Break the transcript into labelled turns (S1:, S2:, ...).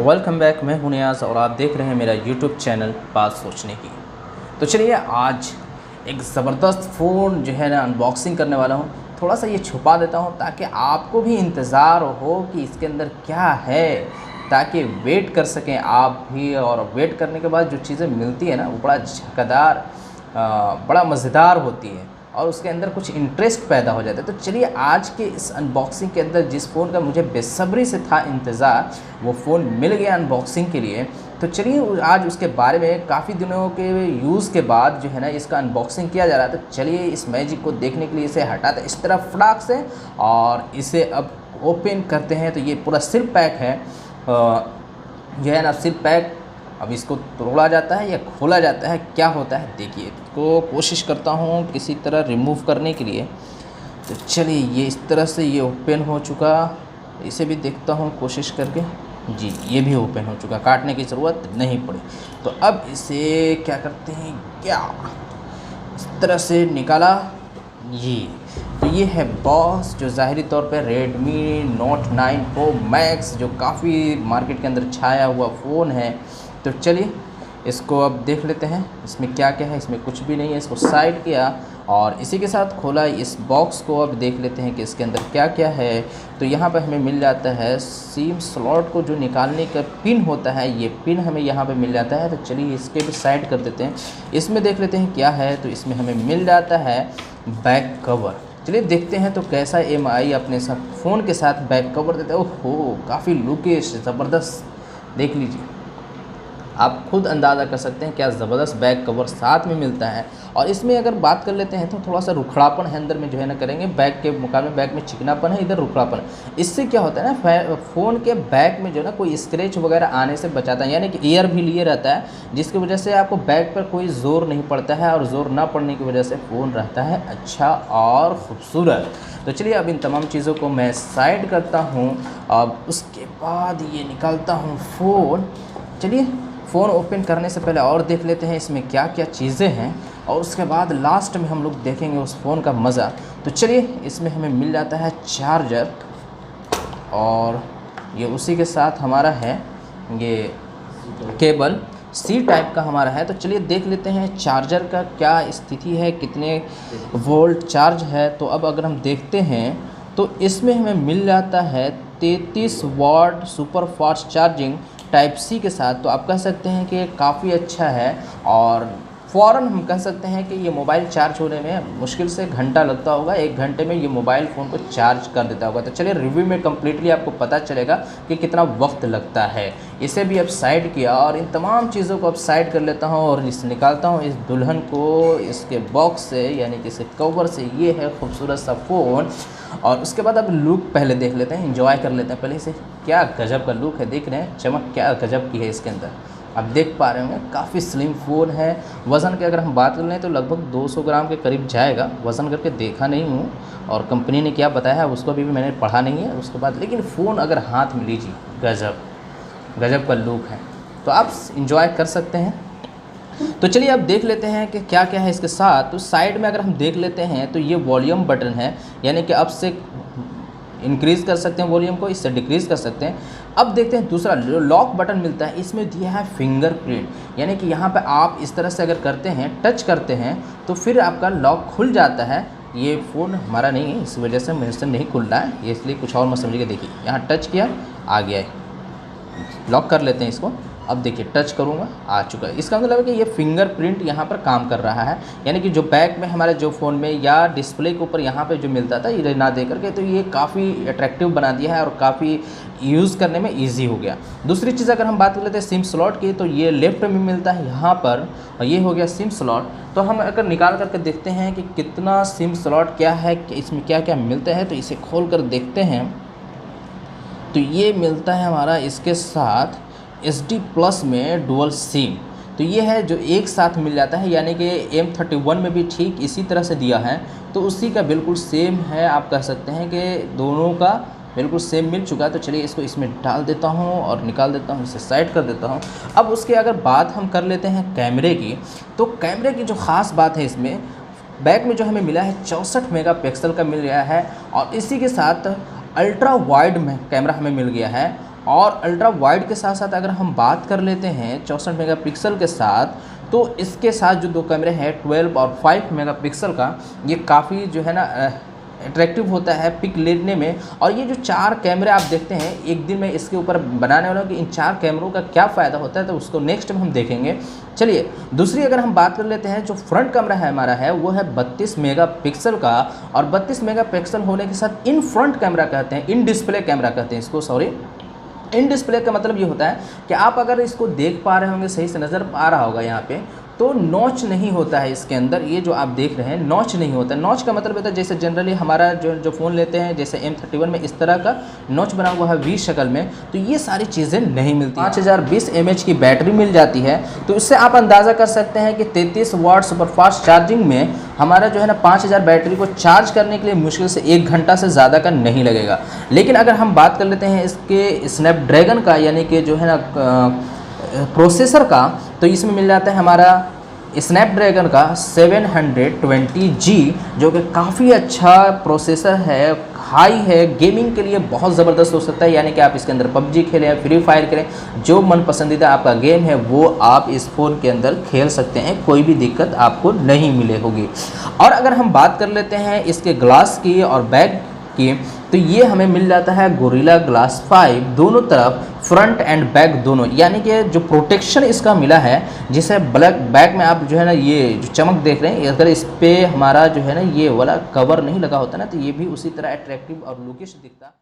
S1: Welcome back. मैं हूं नियाज़ और आप देख रहे हैं मेरा यूट्यूब चैनल बात सोचने की। तो चलिए आज एक ज़बरदस्त फ़ोन जो है ना अनबॉक्सिंग करने वाला हूं। थोड़ा सा ये छुपा देता हूं ताकि आपको भी इंतज़ार हो कि इसके अंदर क्या है, ताकि वेट कर सकें आप भी। और वेट करने के बाद जो चीज़ें मिलती है ना वो बड़ा झकदार, बड़ा मज़ेदार होती है और उसके अंदर कुछ इंटरेस्ट पैदा हो जाता है। तो चलिए आज के इस अनबॉक्सिंग के अंदर जिस फ़ोन का मुझे बेसब्री से था इंतज़ार, वो फ़ोन मिल गया अनबॉक्सिंग के लिए। तो चलिए आज उसके बारे में काफ़ी दिनों के यूज़ के बाद जो है ना इसका अनबॉक्सिंग किया जा रहा है। तो चलिए इस मैजिक को देखने के लिए इसे हटाते इस तरह फटाक से और इसे अब ओपन करते हैं। तो ये पूरा सिल पैक है, जो है ना सिल पैक। अब इसको तोड़ा जाता है या खोला जाता है, क्या होता है देखिए। इसको कोशिश करता हूँ किसी तरह रिमूव करने के लिए। तो चलिए ये इस तरह से ये ओपन हो चुका, इसे भी देखता हूँ कोशिश करके। जी ये भी ओपन हो चुका, काटने की ज़रूरत नहीं पड़ी। तो अब इसे क्या करते हैं, क्या इस तरह से निकाला ये। तो ये है बॉस, जो ज़ाहिरी तौर पे रेडमी नोट 9 प्रो मैक्स, जो काफ़ी मार्केट के अंदर छाया हुआ फ़ोन है। तो चलिए इसको अब देख लेते हैं इसमें क्या क्या है। इसमें कुछ भी नहीं है। इसको साइड किया और इसी के साथ खोला इस बॉक्स को। अब देख लेते हैं कि इसके अंदर क्या क्या है। तो यहाँ पर हमें मिल जाता है सिम स्लॉट को जो निकालने का पिन होता है, ये पिन हमें यहाँ पे मिल जाता है। तो चलिए इसके भी साइड कर देते हैं। इसमें देख लेते हैं क्या है। तो इसमें हमें मिल जाता है बैक कवर। चलिए देखते हैं तो कैसा MI अपने साथ फ़ोन के साथ बैक कवर देता है। ओहो काफ़ी लुकिश ज़बरदस्त, देख लीजिए आप खुद अंदाज़ा कर सकते हैं क्या ज़बरदस्त बैक कवर साथ में मिलता है। और इसमें अगर बात कर लेते हैं तो थोड़ा सा रुखड़ापन है अंदर में, जो है ना करेंगे बैक के मुकाबले। बैक में चिकनापन है, इधर रुखड़ापन है। इससे क्या होता है ना फ़ोन के बैक में जो है ना कोई स्क्रैच वगैरह आने से बचाता है, यानी कि एयर भी लिए रहता है, जिसकी वजह से आपको बैक पर कोई ज़ोर नहीं पड़ता है और ज़ोर ना पड़ने की वजह से फ़ोन रहता है अच्छा और ख़ूबसूरत। तो चलिए अब इन तमाम चीज़ों को मैं साइड करता हूँ। अब उसके बाद ये निकालता हूँ फ़ोन। चलिए फ़ोन ओपन करने से पहले और देख लेते हैं इसमें क्या क्या चीज़ें हैं और उसके बाद लास्ट में हम लोग देखेंगे उस फ़ोन का मज़ा। तो चलिए इसमें हमें मिल जाता है चार्जर और ये उसी के साथ हमारा है ये केबल सी टाइप का हमारा है। तो चलिए देख लेते हैं चार्जर का क्या स्थिति है, कितने वोल्ट चार्ज है। तो अब अगर हम देखते हैं तो इसमें हमें मिल जाता है 33 watt super fast charging type C के साथ। तो आप कह सकते हैं कि काफ़ी अच्छा है और फ़ौरन हम कह सकते हैं कि ये मोबाइल चार्ज होने में मुश्किल से घंटा लगता होगा, 1 घंटे में ये मोबाइल फ़ोन को चार्ज कर देता होगा। तो चलिए रिव्यू में कम्प्लीटली आपको पता चलेगा कि कितना वक्त लगता है। इसे भी अब साइड किया और इन तमाम चीज़ों को अब साइड कर लेता हूँ और निकालता हूँ इस दुल्हन को इसके बॉक्स से, यानी कि इसके कवर से। ये है खूबसूरत सा फ़ोन। और उसके बाद अब लुक पहले देख लेते हैं, एंजॉय कर लेते हैं पहले से। क्या गजब का लुक है, देख रहे हैं चमक क्या गजब की है इसके अंदर, आप देख पा रहे होंगे। काफ़ी स्लिम फ़ोन है। वज़न की अगर हम बात कर लें तो लगभग 200 ग्राम के करीब जाएगा। वज़न करके देखा नहीं हूँ और कंपनी ने क्या बताया है उसको भी मैंने पढ़ा नहीं है उसके बाद। लेकिन फ़ोन अगर हाथ में लीजिए, गजब का लुक है, तो आप इंजॉय कर सकते हैं। तो चलिए अब देख लेते हैं कि क्या क्या है इसके साथ। तो साइड में अगर हम देख लेते हैं तो ये वॉल्यूम बटन है, यानी कि अब से इंक्रीज़ कर सकते हैं वॉल्यूम को, इससे डिक्रीज़ कर सकते हैं। अब देखते हैं दूसरा लॉक बटन मिलता है। इसमें दिया है फिंगरप्रिंट, यानी कि यहाँ पे आप इस तरह से अगर करते हैं, टच करते हैं तो फिर आपका लॉक खुल जाता है। ये फ़ोन हमारा नहीं है, इस वजह से मेरे से नहीं खुल रहा है, ये इसलिए कुछ और मत समझिए। देखिए यहाँ टच किया आ गया है, लॉक कर लेते हैं इसको। अब देखिए टच करूँगा आ चुका है। इसका मतलब है कि ये फिंगरप्रिंट यहाँ पर काम कर रहा है, यानी कि जो बैक में हमारे जो फ़ोन में या डिस्प्ले के ऊपर यहाँ पे जो मिलता था ये ना दे करके, तो ये काफ़ी अट्रैक्टिव बना दिया है और काफ़ी यूज़ करने में इजी हो गया। दूसरी चीज़ अगर हम बात कर लेते हैं सिम स्लॉट की, तो ये लेफ्ट में मिलता है यहाँ पर, और ये हो गया सिम स्लॉट। तो हम अगर निकाल करके देखते हैं कि कितना सिम स्लॉट क्या है, कि इसमें क्या क्या मिलता है, तो इसे खोल कर देखते हैं। तो ये मिलता है हमारा इसके साथ SD प्लस में डुअल सिम। तो ये है जो एक साथ मिल जाता है, यानी कि M31 में भी ठीक इसी तरह से दिया है। तो उसी का बिल्कुल सेम है, आप कह सकते हैं कि दोनों का बिल्कुल सेम मिल चुका है। तो चलिए इसको इसमें डाल देता हूँ और निकाल देता हूँ, इसे साइड कर देता हूँ। अब उसके अगर बात हम कर लेते हैं कैमरे की, तो कैमरे की जो ख़ास बात है इसमें, बैक में जो हमें मिला है 64 मेगापिक्सल का मिल गया है और इसी के साथ अल्ट्रा वाइड में कैमरा हमें मिल गया है और अल्ट्रा वाइड के साथ साथ अगर हम बात कर लेते हैं 64 मेगापिक्सल के साथ, तो इसके साथ जो दो कैमरे हैं 12 और 5 मेगापिक्सल का, ये काफ़ी जो है ना अट्रैक्टिव होता है पिक लेने में। और ये जो 4 कैमरे आप देखते हैं, एक दिन में इसके ऊपर बनाने वाला हूँ कि इन 4 कैमरों का क्या फ़ायदा होता है, तो उसको नेक्स्ट में हम देखेंगे। चलिए दूसरी अगर हम बात कर लेते हैं, जो फ्रंट कैमरा है हमारा है वो है 32 मेगापिक्सल का। और 32 मेगापिक्सल होने के साथ इन फ्रंट कैमरा कहते हैं, इन डिस्प्ले कैमरा कहते हैं इसको, सॉरी। इन डिस्प्ले का मतलब ये होता है कि आप अगर इसको देख पा रहे होंगे, सही से नज़र आ रहा होगा यहाँ पे, तो नॉच नहीं होता है इसके अंदर। ये जो आप देख रहे हैं नॉच नहीं होता है। नॉच का मतलब होता है जैसे जनरली हमारा जो फ़ोन लेते हैं, जैसे M31 में इस तरह का नॉच बना हुआ है वी शक्ल में, तो ये सारी चीज़ें नहीं मिलती। 5020 mAh की बैटरी मिल जाती है, तो इससे आप अंदाज़ा कर सकते हैं कि 33 वाट सुपर फास्ट चार्जिंग में हमारा जो है ना 5000 बैटरी को चार्ज करने के लिए मुश्किल से 1 घंटा से ज़्यादा का नहीं लगेगा। लेकिन अगर हम बात कर लेते हैं इसके स्नैपड्रैगन का, यानी कि जो है ना प्रोसेसर का, तो इसमें मिल जाता है हमारा स्नैपड्रैगन का 720G, जो कि काफ़ी अच्छा प्रोसेसर है, हाई है, गेमिंग के लिए बहुत ज़बरदस्त हो सकता है। यानी कि आप इसके अंदर PUBG खेलें, फ्री फायर करें, जो मन पसंदीदा आपका गेम है वो आप इस फ़ोन के अंदर खेल सकते हैं, कोई भी दिक्कत आपको नहीं मिले होगी। और अगर हम बात कर लेते हैं इसके ग्लास की और बैक की, तो ये हमें मिल जाता है गोरिल्ला ग्लास 5, दोनों तरफ फ्रंट एंड बैक दोनों, यानी कि जो प्रोटेक्शन इसका मिला है, जिसे ब्लैक बैक में आप जो है ना ये जो चमक देख रहे हैं, अगर इस पर हमारा जो है ना ये वाला कवर नहीं लगा होता ना, तो ये भी उसी तरह अट्रैक्टिव और लुकिश दिखता।